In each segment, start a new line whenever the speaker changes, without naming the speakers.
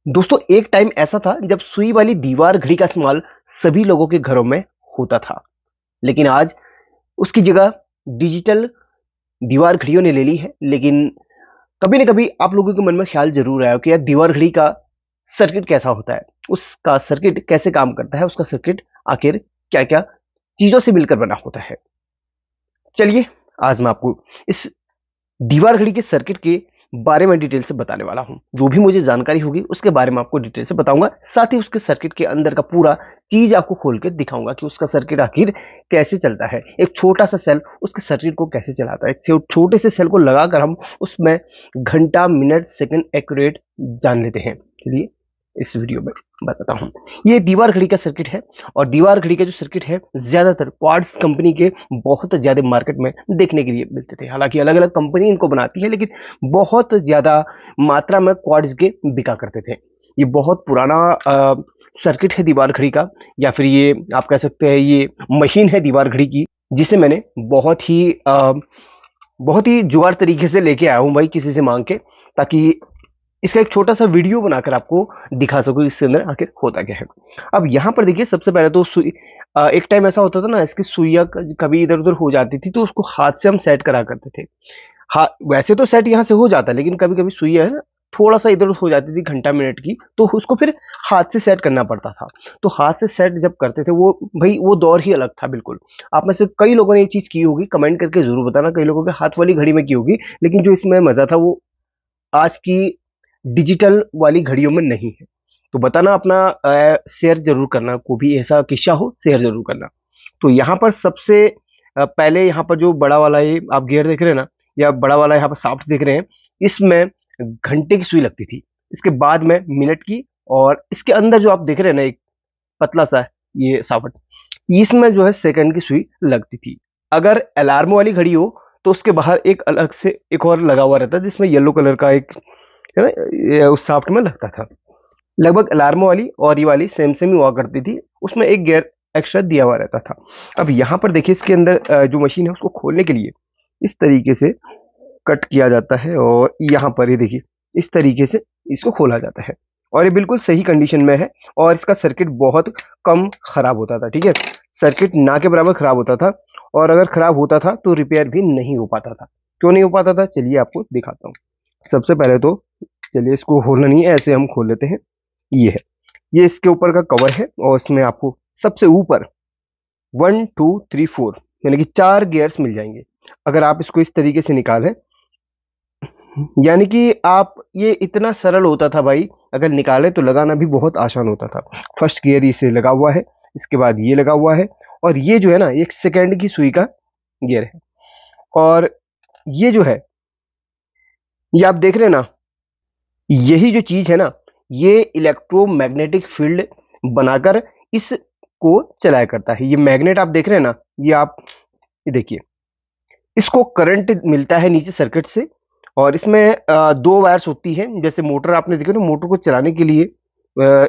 दोस्तों एक टाइम ऐसा था जब सुई वाली दीवार घड़ी का इस्तेमाल सभी लोगों के घरों में होता था। लेकिन आज उसकी जगह डिजिटल दीवार घड़ियों ने ले ली है। लेकिन कभी ना कभी आप लोगों के मन में ख्याल जरूर आया कि यार दीवार घड़ी का सर्किट कैसा होता है, उसका सर्किट कैसे काम करता है, उसका सर्किट आखिर क्या क्या चीजों से मिलकर बना होता है। चलिए आज मैं आपको इस दीवार घड़ी के सर्किट के बारे में डिटेल से बताने वाला हूं। जो भी मुझे जानकारी होगी उसके बारे में आपको डिटेल से बताऊंगा, साथ ही उसके सर्किट के अंदर का पूरा चीज आपको खोल के दिखाऊंगा कि उसका सर्किट आखिर कैसे चलता है। एक छोटा सा सेल उसके सर्किट को कैसे चलाता है। एक छोटे से सेल को लगाकर हम उसमें घंटा मिनट सेकंड एक्यूरेट जान लेते हैं। चलिए इस वीडियो में बताता हूं। ये दीवार घड़ी का सर्किट है और दीवार घड़ी का जो सर्किट है ज्यादातर क्वार्ट्ज कंपनी के बहुत ज्यादा मार्केट में देखने के लिए मिलते थे। हालांकि अलग अलग कंपनी इनको बनाती है, लेकिन बहुत ज्यादा मात्रा में क्वार्ट्ज के बिका करते थे। ये बहुत पुराना सर्किट है दीवार घड़ी का, या फिर ये आप कह सकते हैं ये मशीन है दीवार घड़ी की, जिसे मैंने बहुत ही जुगाड़ तरीके से लेके आया हूं भाई, किसी से मांग के, ताकि इसका एक छोटा सा वीडियो बनाकर आपको दिखा सकूं इसके अंदर आखिर होता क्या है। अब यहाँ पर देखिए, सबसे पहले तो एक टाइम ऐसा होता था ना, इसकी सुइयां कभी इधर उधर हो जाती थी तो उसको हाथ से हम सेट करा करते थे। हाँ, वैसे तो सेट यहाँ से हो जाता है, लेकिन कभी कभी सुइयां है ना थोड़ा सा इधर उधर हो जाती थी घंटा मिनट की, तो उसको फिर हाथ से सेट करना पड़ता था। तो हाथ से सेट जब करते थे वो भाई वो दौर ही अलग था बिल्कुल। आप में से कई लोगों ने ये चीज की होगी, कमेंट करके जरूर बताना कई लोगों के हाथ वाली घड़ी में की होगी। लेकिन जो इसमें मजा था वो आज की डिजिटल वाली घड़ियों में नहीं है। तो बताना अपना, शेयर जरूर करना, को भी ऐसा किस्सा हो शेयर जरूर करना। तो यहाँ पर सबसे पहले यहाँ पर जो बड़ा वाला ये आप गियर देख रहे हैं ना, या बड़ा वाला यहाँ पर शाफ्ट देख रहे हैं, इसमें घंटे की सुई लगती थी। इसके बाद में मिनट की, और इसके अंदर जो आप देख रहे हैं ना एक पतला सा ये शाफ्ट, इसमें जो है सेकंड की सुई लगती थी। अगर अलार्म वाली घड़ी हो तो उसके बाहर एक अलग से एक और लगा हुआ रहता है, जिसमें येलो कलर का एक है ना, ये उस शाफ्ट में लगता था। लगभग अलार्म वाली और ये वाली सेम सेम ही हुआ करती थी, उसमें एक गियर एक्स्ट्रा दिया हुआ रहता था। अब यहाँ पर देखिए, इसके अंदर जो मशीन है उसको खोलने के लिए इस तरीके से कट किया जाता है, और यहाँ पर ये देखिए इस तरीके से इसको खोला जाता है, और ये बिल्कुल सही कंडीशन में है। और इसका सर्किट बहुत कम खराब होता था, ठीक है, सर्किट ना के बराबर खराब होता था। और अगर खराब होता था तो रिपेयर भी नहीं हो पाता था। क्यों नहीं हो पाता था, चलिए आपको दिखाता हूँ। सबसे पहले तो चलिए इसको खोलना नहीं है, ऐसे हम खोल लेते हैं। ये है, ये इसके ऊपर का कवर है, और इसमें आपको सबसे ऊपर 1 2 3 4 यानी कि 4 गियर्स मिल जाएंगे। अगर आप इसको इस तरीके से निकालें, यानी कि आप, ये इतना सरल होता था भाई, अगर निकाले तो लगाना भी बहुत आसान होता था। फर्स्ट गियर इसे लगा हुआ है, इसके बाद ये लगा हुआ है, और ये जो है ना एक सेकेंड की सुई का गियर है। और ये जो है, ये आप देख रहे हैं ना, यही जो चीज है ना, ये इलेक्ट्रोमैग्नेटिक फील्ड बनाकर इसको चलाया करता है। ये मैग्नेट आप देख रहे हैं ना, ये आप ये देखिए, इसको करंट मिलता है नीचे सर्किट से। और इसमें दो वायर्स होती हैं, जैसे मोटर आपने देखा ना, मोटर को चलाने के लिए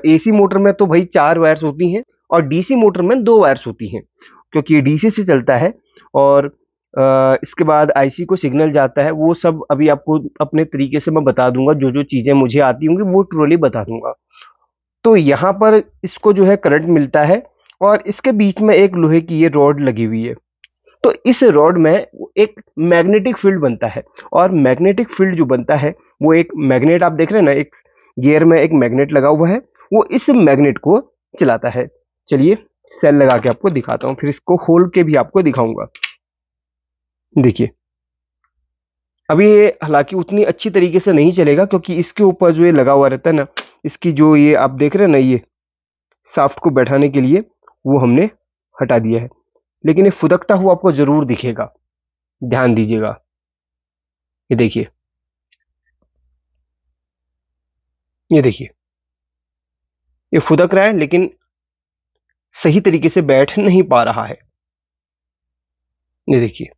एसी मोटर में तो भाई 4 वायर्स होती हैं, और डीसी मोटर में 2 वायर्स होती हैं, क्योंकि डीसी से चलता है। और इसके बाद आईसी को सिग्नल जाता है। वो सब अभी आपको अपने तरीके से मैं बता दूंगा, जो जो चीजें मुझे आती होंगी वो ट्रोली बता दूंगा। तो यहाँ पर इसको जो है करंट मिलता है, और इसके बीच में एक लोहे की ये रॉड लगी हुई है। तो इस रॉड में एक मैग्नेटिक फील्ड बनता है, और मैग्नेटिक फील्ड जो बनता है वो एक मैग्नेट आप देख रहे हैं ना, एक गियर में एक मैग्नेट लगा हुआ है, वो इस मैग्नेट को चलाता है। चलिए सेल लगा के आपको दिखाता हूँ, फिर इसको खोल के भी आपको दिखाऊंगा। देखिए, अभी ये हालांकि उतनी अच्छी तरीके से नहीं चलेगा, क्योंकि इसके ऊपर जो ये लगा हुआ रहता है ना, इसकी जो ये आप देख रहे हैं ना, ये शाफ्ट को बैठाने के लिए वो हमने हटा दिया है। लेकिन ये फुदकता हुआ आपको जरूर दिखेगा, ध्यान दीजिएगा। ये देखिए, ये देखिए, ये फुदक रहा है लेकिन सही तरीके से बैठ नहीं पा रहा है। ये देखिए,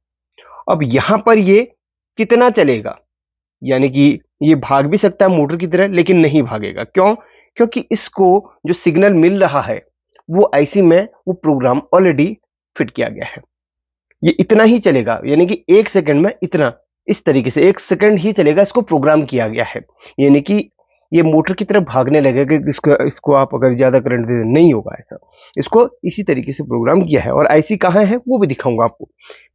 अब यहां पर ये कितना चलेगा, यानी कि ये भाग भी सकता है मोटर की तरह, लेकिन नहीं भागेगा। क्यों? क्योंकि इसको जो सिग्नल मिल रहा है वो आईसी में वो प्रोग्राम ऑलरेडी फिट किया गया है। ये इतना ही चलेगा, यानी कि 1 सेकंड में इतना, इस तरीके से 1 सेकंड ही चलेगा, इसको प्रोग्राम किया गया है। यानी कि ये मोटर की तरफ भागने लगेगा कि इसको इसको आप अगर ज़्यादा करंट दे दें, नहीं होगा ऐसा। इसको इसी तरीके से प्रोग्राम किया है और आईसी कहाँ है वो भी दिखाऊंगा आपको।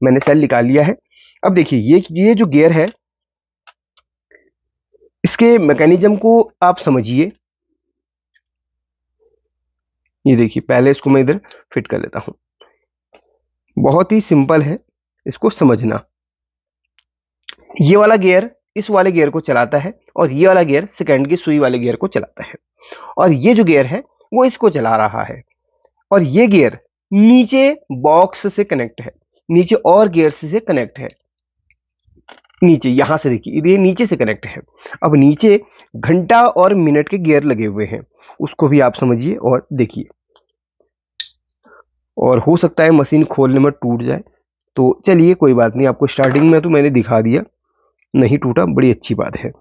मैंने सेल निकाल लिया है। अब देखिए ये जो गियर है, इसके मैकेनिज्म को आप समझिए। ये देखिए, पहले इसको मैं इधर फिट कर लेता हूँ। बहुत ही सिंपल है इसको समझना। ये वाला गियर इस वाले गियर को चलाता है और ये वाला गियर सेकंड की सुई वाले गियर को चलाता है, और ये जो गियर है वो इसको चला रहा है। और ये गियर नीचे बॉक्स से कनेक्ट है, नीचे और गियर से कनेक्ट है। नीचे यहां से देखिए, ये नीचे से कनेक्ट है। अब नीचे घंटा और मिनट के गियर लगे हुए हैं, उसको भी आप समझिए और देखिए। और हो सकता है मशीन खोलने में टूट जाए, तो चलिए कोई बात नहीं, आपको स्टार्टिंग में तो मैंने दिखा दिया, नहीं टूटा, बड़ी अच्छी बात है।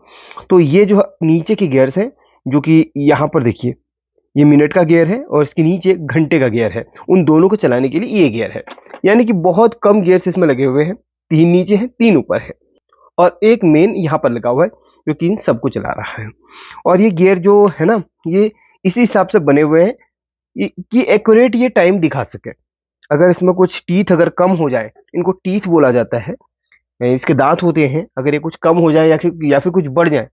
तो ये जो नीचे के गियर्स हैं, जो कि यहाँ पर देखिए, ये मिनट का गियर है और इसके नीचे घंटे का गियर है। उन दोनों को चलाने के लिए ये गियर है, यानी कि बहुत कम गियर्स इसमें लगे हुए हैं। 3 नीचे हैं, 3 ऊपर है, और एक मेन यहाँ पर लगा हुआ है जो कि इन सबको चला रहा है। और ये गियर जो है ना, ये इसी हिसाब से बने हुए हैं कि एक्यूरेट ये टाइम दिखा सके। अगर इसमें कुछ टीथ अगर कम हो जाए, इनको टीथ बोला जाता है, इसके दांत होते हैं, अगर ये कुछ कम हो जाए या फिर कुछ बढ़ जाए,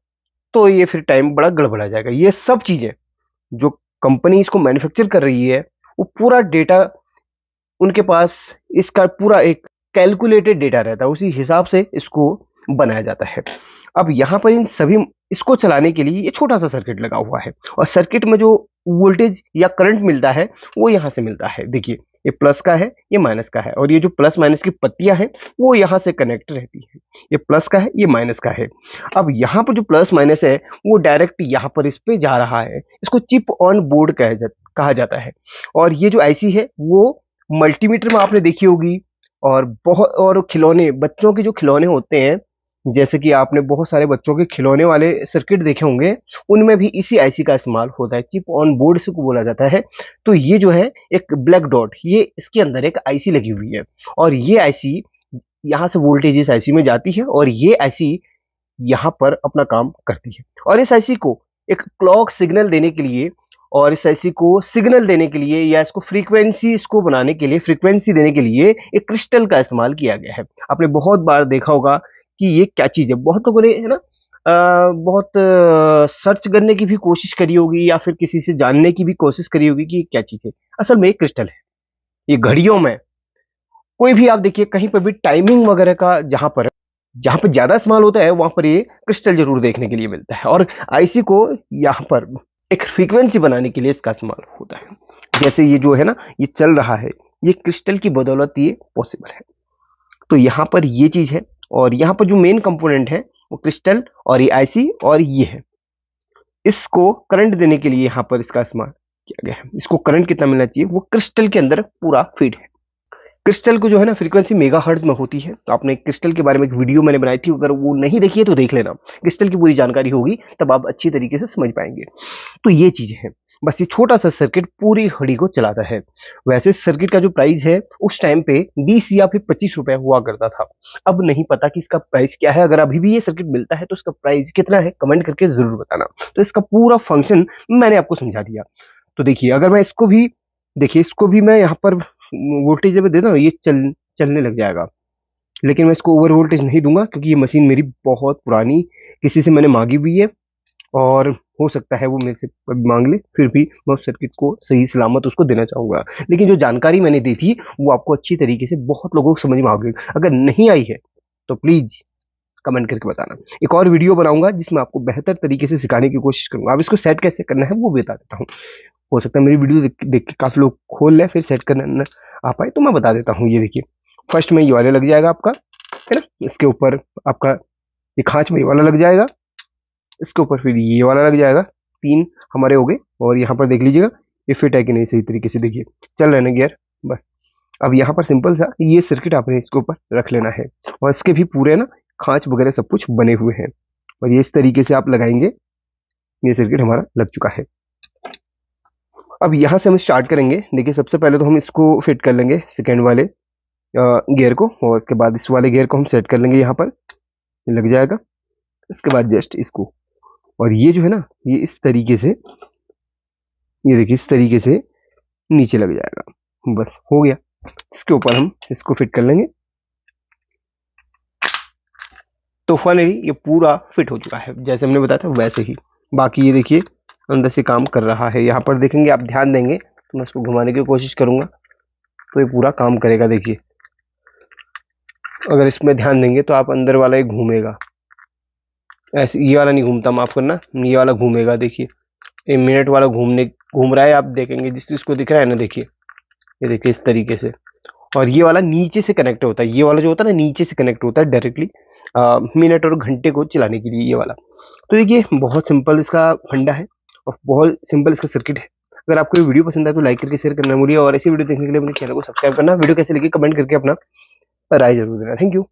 तो ये फिर टाइम बड़ा गड़बड़ा जाएगा। ये सब चीजें जो कंपनी इसको मैन्युफैक्चर कर रही है, वो पूरा डेटा उनके पास, इसका पूरा एक कैलकुलेटेड डेटा रहता है, उसी हिसाब से इसको बनाया जाता है। अब यहाँ पर इन सभी इसको चलाने के लिए ये छोटा सा सर्किट लगा हुआ है, और सर्किट में जो वोल्टेज या करंट मिलता है वो यहाँ से मिलता है। देखिए, ये प्लस का है, ये माइनस का है, और ये जो प्लस माइनस की पत्तियां हैं वो यहाँ से कनेक्ट रहती है। ये प्लस का है, ये माइनस का है। अब यहाँ पर जो प्लस माइनस है वो डायरेक्ट यहाँ पर इस पे जा रहा है, इसको चिप ऑन बोर्ड कहा जाता है। और ये जो आईसी है वो मल्टीमीटर में आपने देखी होगी, और बहुत और खिलौने, बच्चों के जो खिलौने होते हैं, जैसे कि आपने बहुत सारे बच्चों के खिलौने वाले सर्किट देखे होंगे, उनमें भी इसी आईसी का इस्तेमाल होता है। चिप ऑन बोर्ड से को बोला जाता है। तो ये जो है एक ब्लैक डॉट, ये इसके अंदर एक आईसी लगी हुई है, और ये आईसी यहाँ से वोल्टेज इस आईसी में जाती है, और ये आईसी यहाँ पर अपना काम करती है। और इस आईसी को एक क्लॉक सिग्नल देने के लिए, और इस आईसी को सिग्नल देने के लिए, या इसको फ्रीक्वेंसी इसको बनाने के लिए, फ्रीक्वेंसी देने के लिए एक क्रिस्टल का इस्तेमाल किया गया है। आपने बहुत बार देखा होगा कि ये क्या चीज है। बहुत लोगों ने है ना बहुत सर्च करने की भी कोशिश करी होगी, या फिर किसी से जानने की भी कोशिश करी होगी कि ये क्या चीज है। असल में एक क्रिस्टल है। ये घड़ियों में कोई भी आप देखिए, कहीं पर भी टाइमिंग वगैरह का जहां पर ज्यादा इस्तेमाल होता है, वहां पर ये क्रिस्टल जरूर देखने के लिए मिलता है। और आईसी को यहाँ पर एक फ्रीक्वेंसी बनाने के लिए इसका इस्तेमाल होता है। जैसे ये जो है ना, ये चल रहा है, ये क्रिस्टल की बदौलत ये पॉसिबल है। तो यहाँ पर ये चीज है, और यहाँ पर जो मेन कंपोनेंट है वो क्रिस्टल और ये आईसी और ये है। इसको करंट देने के लिए यहाँ पर इसका इस्तेमाल किया गया है। इसको करंट कितना मिलना चाहिए, वो क्रिस्टल के अंदर पूरा फीड है। क्रिस्टल को जो है ना, फ्रीक्वेंसी मेगाहर्ट्ज में होती है। तो आपने क्रिस्टल के बारे में एक वीडियो मैंने बनाई थी, अगर वो नहीं देखी है तो देख लेना। क्रिस्टल की पूरी जानकारी होगी, तब आप अच्छी तरीके से समझ पाएंगे। तो ये चीजें हैं, बस ये छोटा सा सर्किट पूरी घड़ी को चलाता है। वैसे सर्किट का जो प्राइस है उस टाइम पे 20 या फिर 25 रुपए हुआ करता था। अब नहीं पता कि इसका प्राइस क्या है। अगर अभी भी ये सर्किट मिलता है तो इसका प्राइस कितना है, कमेंट करके जरूर बताना। तो इसका पूरा फंक्शन मैंने आपको समझा दिया। तो देखिए, अगर मैं इसको भी, देखिए इसको भी मैं यहाँ पर वोल्टेज जब देता हूँ, ये चलने लग जाएगा। लेकिन मैं इसको ओवर वोल्टेज नहीं दूंगा, क्योंकि ये मशीन मेरी बहुत पुरानी किसी से मैंने मांगी हुई है, और हो सकता है वो मेरे से कभी मांग ले, फिर भी मैं उस सर्किट को सही सलामत उसको देना चाहूंगा। लेकिन जो जानकारी मैंने दी थी वो आपको अच्छी तरीके से बहुत लोगों को समझ में आ गई। अगर नहीं आई है तो प्लीज कमेंट करके बताना। एक और वीडियो बनाऊंगा जिसमें आपको बेहतर तरीके से सिखाने की कोशिश करूंगा। अब इसको सेट कैसे करना है वो भी बता देता हूँ। हो सकता है मेरी वीडियो देख के काफी लोग खोल ले, फिर सेट करना न आ पाए, तो मैं बता देता हूँ। ये देखिए, फर्स्ट में ये वाले लग जाएगा आपका, है ना। इसके ऊपर आपका ये खांच में ये वाला लग जाएगा, इसके ऊपर फिर ये वाला लग जाएगा। 3 हमारे हो गए। और यहाँ पर देख लीजिएगा ये फिट है कि नहीं सही तरीके से। देखिए चल रहे ना गियर, बस। अब यहाँ पर सिंपल सा ये सर्किट आपने इसके ऊपर रख लेना है, और इसके भी पूरे ना खांच वगैरह सब कुछ बने हुए हैं, और ये इस तरीके से आप लगाएंगे। ये सर्किट हमारा लग चुका है। अब यहाँ से हम स्टार्ट करेंगे। देखिए, सबसे पहले तो हम इसको फिट कर लेंगे सेकेंड वाले गियर को, और उसके बाद इस वाले गियर को हम सेट कर लेंगे। यहाँ पर लग जाएगा। इसके बाद जस्ट इसको और ये जो है ना, ये इस तरीके से, ये देखिए इस तरीके से नीचे लग जाएगा। बस हो गया। इसके ऊपर हम इसको फिट कर लेंगे। तो फाइनली ये पूरा फिट हो चुका है, जैसे हमने बताया था वैसे ही। बाकी ये देखिए अंदर से काम कर रहा है। यहाँ पर देखेंगे, आप ध्यान देंगे तो मैं इसको घुमाने की कोशिश करूंगा तो ये पूरा काम करेगा। देखिए अगर इसमें ध्यान देंगे तो आप अंदर वाला ही घूमेगा, ऐसे ये वाला नहीं घूमता, माफ करना, ये वाला घूमेगा। देखिए ये मिनट वाला घूम रहा है, आप देखेंगे जिस जिसको दिख रहा है ना, देखिए ये देखिए इस तरीके से। और ये वाला नीचे से कनेक्ट होता है, ये वाला जो होता है ना नीचे से कनेक्ट होता है डायरेक्टली मिनट और घंटे को चलाने के लिए, ये वाला। तो देखिए बहुत सिंपल इसका फंडा है और बहुत सिंपल इसका सर्किट है। अगर आपको ये वीडियो पसंद आए तो लाइक करके शेयर करना भूलिए, और ऐसी वीडियो देखने के लिए अपने चैनल को सब्सक्राइब करना, वीडियो कैसे लगी कमेंट करके अपना राय जरूर देना। Thank you.